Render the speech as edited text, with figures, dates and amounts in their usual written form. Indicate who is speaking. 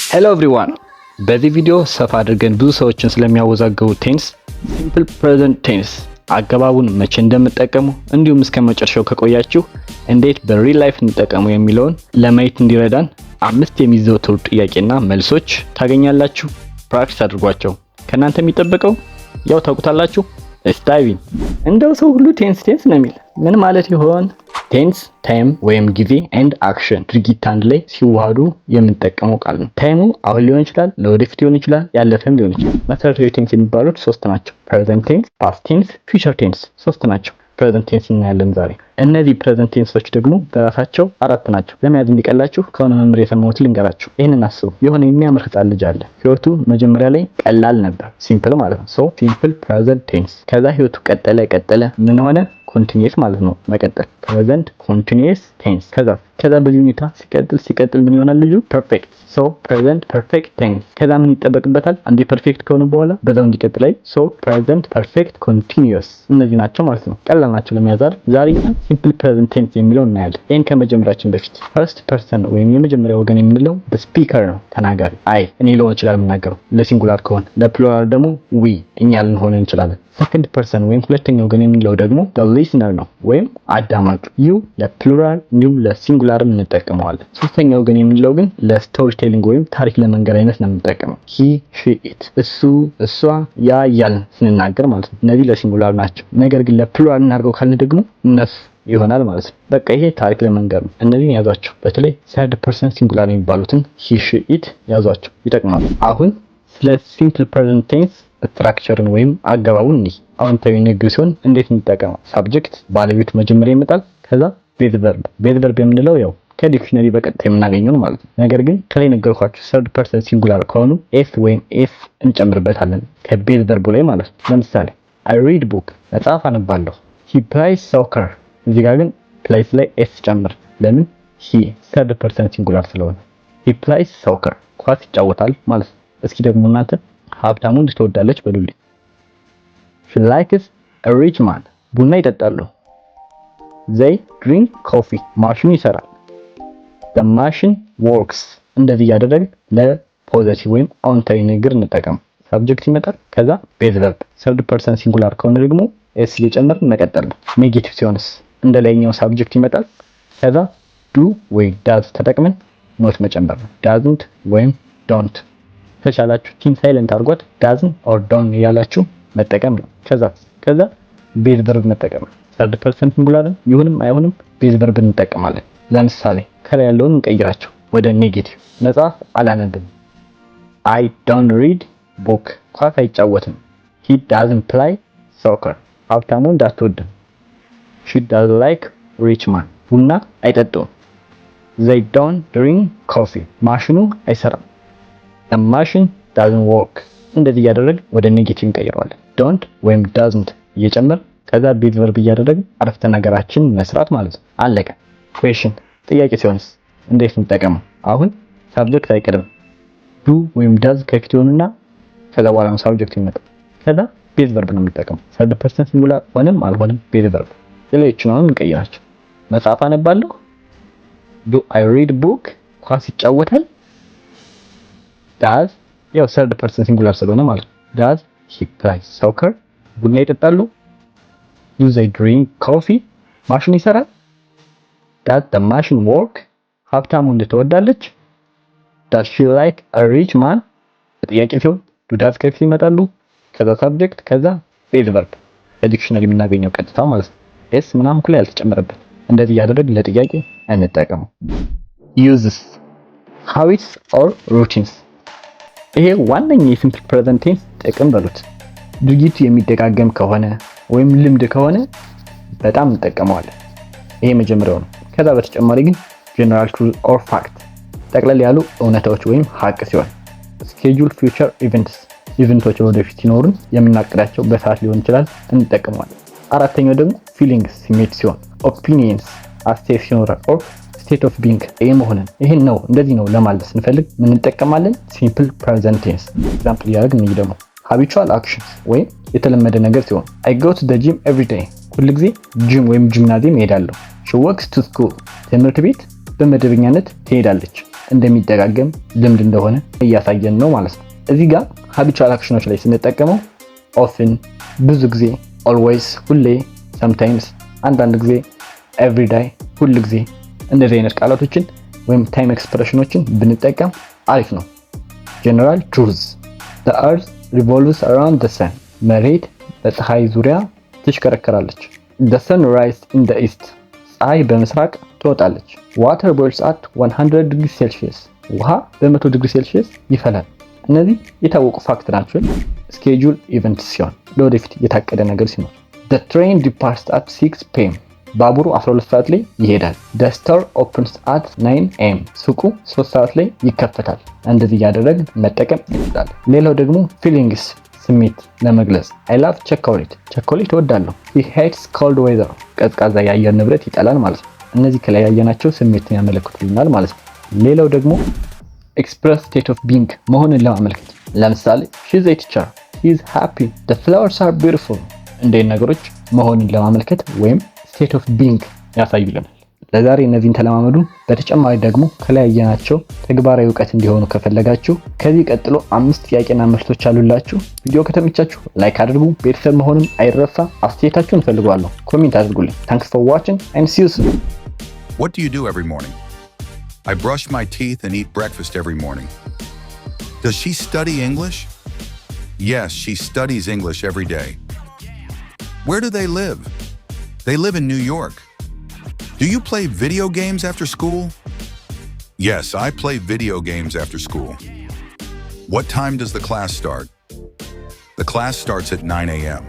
Speaker 1: ሄሎ ኤቭሪዋን በዚህ ቪዲዮ ሰፋ አድርገን ብዙ ሰዎችን ስለሚያወዛገቡ ቴንስ ሲምፕል ፕሬዘንት ቴንስ አገባቡን መቼ እንደምጠቀሙ እንዲሁም እስከ መጨረሻው ከቆያችሁ እንዴት በሪል ላይፍ እንጠቀሙ የሚለውን ለማየት እንዲረዳን 5 የሚዘወተሩ ጥያቄና መልሶች ታገኛላችሁ። ፕራክቲስ አድርጓቸው። ከናንተ የሚጠበቀው ያው ታውቁታላችሁ። ስታይቪን እንደው ሰው ሁሉ ቴንስ ነው የሚል ምን ማለት ይሆን? ቴንስ ታይም ወይም ጊዜ ኤንድ አክሽን ድርጊት አንድ ላይ ሲዋሃዱ የምንጠቀመው ቃል ነው። ታይሙ አሁን ሊሆን ይችላል፣ ለወደፊት ሊሆን ይችላል፣ ያለፈም ሊሆን ይችላል። መሰረታዊ ቴንስ የሚባሉት 3 ናቸው። ፕሬዘንት ቴንስ፣ ፓስት ቴንስ፣ ፊውቸር ቴንስ 3 ናቸው። ፕሬዘንት ቴንስ እናያለን ዛሬ። እነዚህ ፕሬዘንት ቴንሶች ደግሞ በራሳቸው 4 ናቸው። ለመያዝ እንዲቀላችሁ ከሆነ መምህር የሰማሁት ልንገራችሁ። ይሄንን አስቡ። የሆነ የሚያምር ህፃን ልጅ አለ። ህይወቱ መጀመሪያ ላይ ቀላል ነበር፣ ሲምፕል ማለት ነው። ሶ ሲምፕል ፕሬዘንት ቴንስ። ከዛ ህይወቱ ቀጠለ ምን ሆነ? ኮንቲኒየስ ማለት ነው፣ መቀጠል። ፕሬዘንት ኮንቲኒየስ ቴንስ። ከዛ በዚህ ሁኔታ ሲቀጥል ምን ይሆናል ልጁ? ፐርፌክት። ሶ ፕሬዘንት ፐርፌክት ቴንስ። ከዛ ምን ይጠበቅበታል? አንዴ ፐርፌክት ከሆነ በኋላ በዛው እንዲቀጥል ላይ ሶ ፕሬዘንት ፐርፌክት ኮንቲኒየስ። እነዚህ ናቸው ማለት ነው። ቀላል ናቸው ለመያዝ። ዛሬ ሲምፕል ፕሬዘንት ቴንስ የሚለው እናያለን። ይሄን ከመጀመራችን በፊት ፈርስት ፐርሰን ወይም የመጀመሪያ ወገን የምንለው በስፒከር ነው፣ ተናጋሪ። አይ እኔ ልሆን ይችላል የምናገረው ለሲንጉላር ከሆነ፣ ለፕሉራል ደግሞ ዊ እኛ ልንሆን እንችላለን። ሰከንድ ፐርሰን ወይም ሁለተኛ ወገን የምንለው ደግሞ ሊስነር ነው ወይም አዳማጩ። ዩ ለፕሉራል እንዲሁም ለሲንጉላር እንጠቀመዋለን። ሶስተኛ ወገን የምንለው ግን ለስቶሪ ቴሊንግ ወይም ታሪክ ለመንገር አይነት ነው የምንጠቀመው። ሂ ሺ ኢት፣ እሱ እሷ ያ እያልን ስንናገር ማለት ነው። እነዚህ ለሲንጉላር ናቸው። ነገር ግን ለፕሉራል እናድርገው ካልን ደግሞ እነሱ ይሆናል ማለት ነው። በቃ ይሄ ታሪክ ለመንገር ነው። እነዚህን ያዟቸው። በተለይ ሰርድ ፐርሰን ሲንጉላር የሚባሉትን ሂ ሺ ኢት ያዟቸው፣ ይጠቅማሉ። አሁን ስለ ሲምፕል ፕሬዘንት ቴንስ ስትራክቸርን ወይም አገባቡን እንይ። አዎንታዊ ንግግር ሲሆን እንዴት እንጠቀመው? ሳብጀክት ባለቤቱ መጀመሪያ ይመጣል። ከዛ ቤዝ ቨርብ። ቤዝ ቨርብ የምንለው ያው ከዲክሽነሪ በቀጥታ የምናገኘው ማለት ነው። ነገር ግን ከላይ ነገርኳችሁ ሰርድ ፐርሰን ሲንጉላር ከሆኑ ኤስ ወይም ኤስ እንጨምርበታለን ከቤዝ ቨርቡ ላይ ማለት ነው። ለምሳሌ አይ ሪድ ቡክ፣ መጽሐፍ አነባለሁ። ሂ ፕላይስ ሶከር፣ እዚህ ጋር ግን ፕላይስ ላይ ኤስ ጨምር። ለምን? ሂ ሰርድ ፐርሰን ሲንጉላር ስለሆነ። ሂ ፕላይስ ሶከር፣ ኳስ ይጫወታል ማለት ነው። እስኪ ደግሞ እናንተ ሀብታሙን ትወዳለች በሉልኝ። she likes a rich man፣ ቡና ይጠጣሉ። they drink coffee፣ ማሽኑ ይሰራል። the machine works። እንደዚህ እያደረግን ለፖዚቲቭ ወይም አዎንታዊ ንግግር እንጠቀም። ሳብጀክት ይመጣል። ከዛ ቤዝ ቨርብ። ሰርድ ፐርሰን ሲንጉላር ከሆነ ደግሞ ኤስ እየጨመርን መቀጠል ነው። ኔጌቲቭ ሲሆንስ እንደ ላይኛው ሳብጀክት ይመጣል። ከዛ ዱ ወይ ዳዝ ተጠቅመን ኖት መጨመር ነው። ዳዝንት ወይም ዶንት። ከቻላችሁ ቲም ሳይለንት አድርጓት ዳዝን ኦር ዶን እያላችሁ መጠቀም ነው። ከዛ ቤዝ ቨርብ መጠቀም ነው። ሰርድ ፐርሰን ሲንጉላርን ይሁንም አይሁንም ቤዝ ቨርብ እንጠቀማለን። ለምሳሌ ከላይ ያለውን እንቀይራቸው ወደ ኔጌቲቭ። መጽሐፍ አላነብም። አይ ዶንት ሪድ ቡክ፣ ኳስ አይጫወትም። ሂ ዳዝንት ፕላይ ሶከር፣ ሀብታሙ እንዳትወድም። ሺ ዳዝ ላይክ ሪች ማን፣ ቡና አይጠጡም። ዘይ ዶንት ድሪንክ ኮፊ፣ ማሽኑ አይሰራም። the machine doesn't work። እንደዚህ እያደረግን ወደ ኔጌቲቭ እንቀይረዋለን። ዶንት ወይም ዳዝንት እየጨመር ከዛ ቤዝ ቨርብ እያደረግን አረፍተ ነገራችን መስራት ማለት ነው። አለቀ። ኩዌሽን ጥያቄ ሲሆንስ እንዴት እንጠቀመው? አሁን ሳብጀክት አይቀርም። ዱ ወይም ዳዝ ከፊት ይሆንና ከዛ በኋላ ነው ሳብጀክት ይመጣል። ከዛ ቤዝ ቨርብ ነው የምንጠቀመው። ሰርድ ፐርሰን ሲንጉላር ሆነም አልሆነም ቤዝ ቨርብ። ሌሎችን አሁን እንቀይራቸው። መጽሐፍ አነባለሁ። ዱ አይ ሪድ ቡክ፣ ኳስ ይጫወታል። ዳዝ ያው ሰርድ ፐርሰን ሲንጉላር ስለሆነ ማለት ነው። ዳዝ ሂ ፕላይ ሶከር፣ ቡና ይጠጣሉ። ዱ ዘይ ድሪንክ ኮፊ፣ ማሽኑ ይሰራል። ዳዝ ዘ ማሽን ወርክ፣ ሀብታሙ ትወዳለች። ዳዝ ሺ ላይክ አ ሪች ማን፣ ጥያቄ ሲሆን ዱ ዳዝ ከፊት ይመጣሉ። ከዛ ሳብጀክት ከዛ ቤዝ ቨርብ ከዲክሽነሪ የምናገኘው ቀጥታ ማለት ነው። ኤስ ምናምን ኩል ያልተጨመረበት። እንደዚህ እያደረግን ለጥያቄ እንጠቀመው። ዩዝስ ሃቢትስ ኦር ሩቲንስ። ይሄ ዋነኛ የሲምፕል ፕሬዘንት ቴንስ ጥቅም በሉት። ድርጊቱ የሚደጋገም ከሆነ ወይም ልምድ ከሆነ በጣም እንጠቀመዋለን። ይሄ መጀመሪያው ነው። ከዛ በተጨማሪ ግን ጀነራል ትሩዝ ኦር ፋክት፣ ጠቅለል ያሉ እውነታዎች ወይም ሀቅ ሲሆን፣ ስኬጁል ፊውቸር ኢቨንቶች ወደፊት ሲኖሩን የምናቅዳቸው በሰዓት ሊሆን ይችላል እንጠቀመዋለን። አራተኛው ደግሞ ፊሊንግስ ስሜት ሲሆን፣ ኦፒኒየንስ አስተያየት ሲኖረን ኦር ስቴት ኦፍ ቢንግ መሆንን ይሄን ነው እንደዚህ ነው ለማለት ስንፈልግ ምን እንጠቀማለን? ሲምፕል ፕሬዘንት ቴንስ። ኤግዛምፕል እያደረግን እንይ ደግሞ ሃቢቹዋል አክሽንስ ወይም የተለመደ ነገር ሲሆን I go to the gym every day፣ ሁሉ ጊዜ ጂም ወይም ጂምናዚየም እሄዳለሁ። she works to school፣ ትምህርት ቤት በመደበኛነት ትሄዳለች። እንደሚደጋገም ልምድ እንደሆነ እያሳየን ነው ማለት ነው። እዚህ ጋር habitual actions ላይ ስንጠቀመው often ብዙ ጊዜ፣ always ሁሌ፣ sometimes አንዳንድ ጊዜ፣ every day ሁል ጊዜ እንደዚህ አይነት ቃላቶችን ወይም ታይም ኤክስፕሬሽኖችን ብንጠቀም አሪፍ ነው። general truths the earth revolves around the sun መሬት በፀሐይ ዙሪያ ትሽከረከራለች። the sun rises in the east ፀሐይ በምስራቅ ትወጣለች። water boils at 100 degrees celsius ውሃ በ100 ዲግሪ ሴልሺየስ ይፈላል። እነዚህ የታወቁ ፋክት ናቸው። schedule event ሲሆን ለወደፊት የታቀደ ነገር ሲኖር the train departs at 6 pm ባቡሩ 12 ሰዓት ላይ ይሄዳል። the store opens at 9 am ሱቁ 3 ሰዓት ላይ ይከፈታል። እንደዚህ እያደረግን መጠቀም እንችላለን። ሌላው ደግሞ feelings ስሜት ለመግለጽ I love chocolate ቸኮሌት እወዳለሁ። he hates cold weather ቀዝቃዛ የአየር ንብረት ይጠላል ማለት ነው። እነዚህ ከላይ ያየናቸው ስሜትን ያመለክቱልናል ማለት ነው። ሌላው ደግሞ express state of being መሆንን ለማመልከት ለምሳሌ she's a teacher he's happy the flowers are beautiful እንደ ነገሮች መሆንን ለማመልከት ወይም state of being ያሳዩልናል። ለዛሬ እነዚህን ተለማመዱ። በተጨማሪ ደግሞ ከላይ ያየናቸው ተግባራዊ ዕውቀት እንዲሆኑ ከፈለጋችሁ ከዚህ ቀጥሎ 5 ጥያቄና መልሶች አሉላችሁ። ቪዲዮ ከተመቻችሁ ላይክ አድርጉ። ቤተሰብ መሆንም አይረሳ። አስተያየታችሁን ፈልጋለሁ። ኮሜንት አድርጉልኝ። Thanks for watching and see you soon.
Speaker 2: What do you do every morning? I brush my teeth and eat breakfast every morning. Does she study English? Yes, she studies English every day. Where do they live? They live in New York. Do you play video games after school? Yes, I play video games after school. What time does the class start? The class starts at 9 a.m.